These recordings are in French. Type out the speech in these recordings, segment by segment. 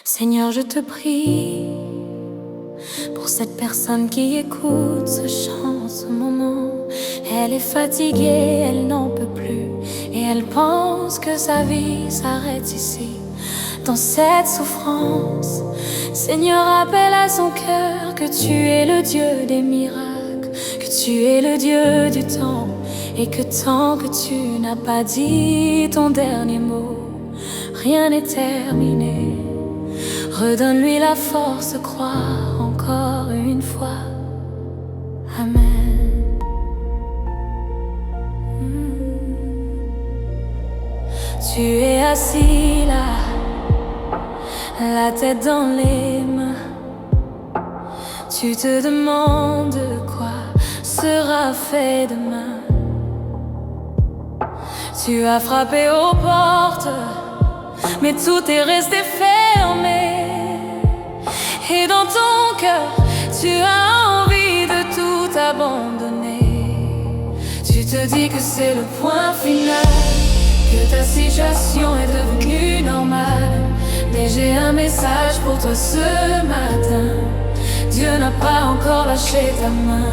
Seigneur, je te prie pour cette personne qui écoute ce chant en ce moment. Elle est fatiguée, elle n'en peut plus, et elle pense que sa vie s'arrête ici, dans cette souffrance. Seigneur, rappelle à son cœur que tu es le Dieu des miracles, que tu es le Dieu du temps, et que tant que tu n'as pas dit ton dernier mot, rien n'est terminé. Redonne-lui la force de croire encore une fois. Amen. Tu es assis là, la tête dans les mains. Tu te demandes quoi sera fait demain. Tu as frappé aux portes, mais tout est resté fermé. Et dans ton cœur, tu as envie de tout abandonner. Tu te dis que c'est le point final, que ta situation est devenue normale. Mais j'ai un message pour toi ce matin: Dieu n'a pas encore lâché ta main.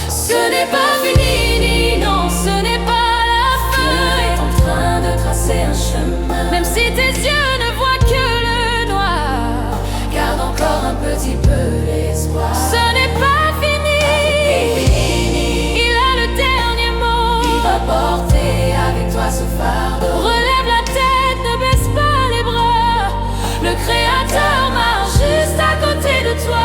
Ce n'est pas fini, non, ce n'est pas la fin. Tu es en train de tracer un chemin. Même si tes yeux ne voient que le noir, garde encore un petit peu l'espoir. Ce n'est pas fini, il a le dernier mot. Il va porter avec toi ce fardeau. Relève la tête, ne baisse pas les bras. Le Créateur marche juste à côté de toi.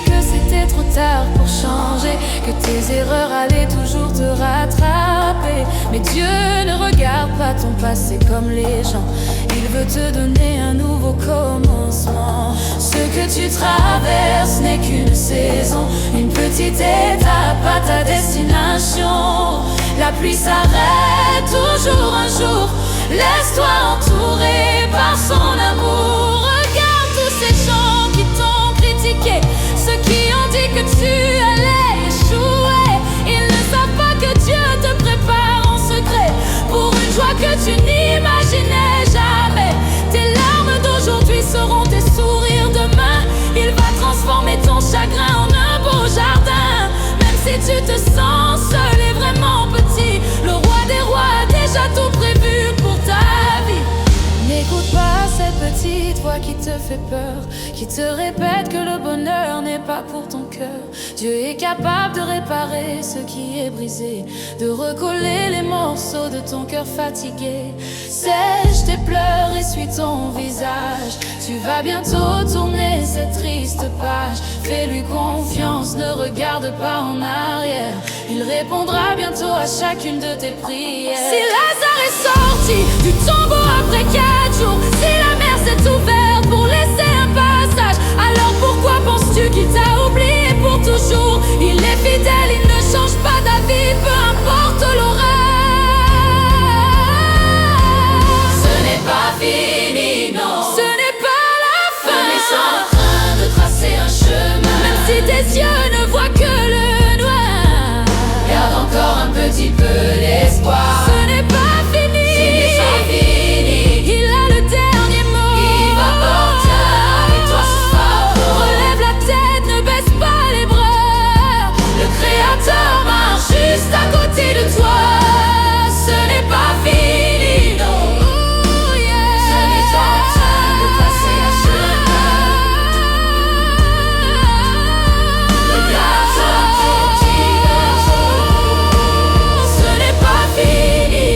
Que c'était trop tard pour changer, que tes erreurs allaient toujours te rattraper. Mais Dieu ne regarde pas ton passé comme les gens. Il veut te donner un nouveau commencement. Ce que tu traverses n'est qu'une saison, une petite étape à ta destination. La pluie s'arrête toujours un jour. Laisse-toi entourer par son amour. Regarde tous ces gens qui t'ont critiqué, ceux qui ont dit que tu allais échouer. Ils ne savent pas que Dieu te prépare en secret pour une joie que tu n'imaginais jamais. Tes larmes d'aujourd'hui seront tes sourires demain. Il va transformer ton chagrin en un beau jardin. Même si tu te sens seul et vraiment petit, le roi des rois a déjà tout prévu pour ta vie. N'écoute pas cette petite voix qui te fait peur, qui te répète que le bonheur n'est pas pour ton cœur. Dieu est capable de réparer ce qui est brisé, de recoller les morceaux de ton cœur fatigué. Sèche tes pleurs, essuie ton visage. Tu vas bientôt tourner cette triste page. Fais-lui confiance, ne regarde pas en arrière. Il répondra bientôt à chacune de tes prières. Si Lazare est sorti du tombeau après 4 jours, si la mer s'est ouverte pour laisser un passage, alors pourquoi penses-tu qu'il t'a oublié pour toujours? Il est fidèle, il ne change pas d'avis, peu importe l'orage. Ce n'est pas fini, non, ce n'est pas la fin. Mais en train de tracer un chemin. Même si tes yeux ne voient que le noir, garde encore un petit peu d'espoir. Ce n'est pas fini, ce n'est pas fini. Il a le dernier mot. Il va porter avec toi ce fardeau. Relève la tête, ne baisse pas les bras. Le Créateur marche juste à côté de toi. Ce n'est pas fini, non. Oh, yeah. Ce n'est en train de passer un chemin. Regarde ça, petit garçon. Ce n'est pas fini.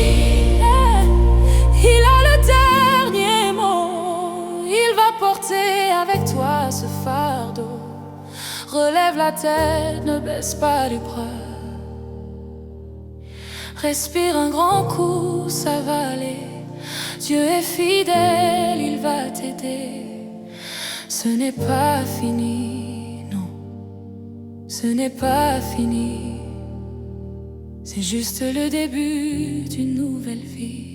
Il a le dernier mot. Il va porter avec toi ce fardeau. Relève la tête, ne baisse pas les bras. Respire un grand coup, ça va aller. Dieu est fidèle, il va t'aider. Ce n'est pas fini, non. Ce n'est pas fini. C'est juste le début d'une nouvelle vie.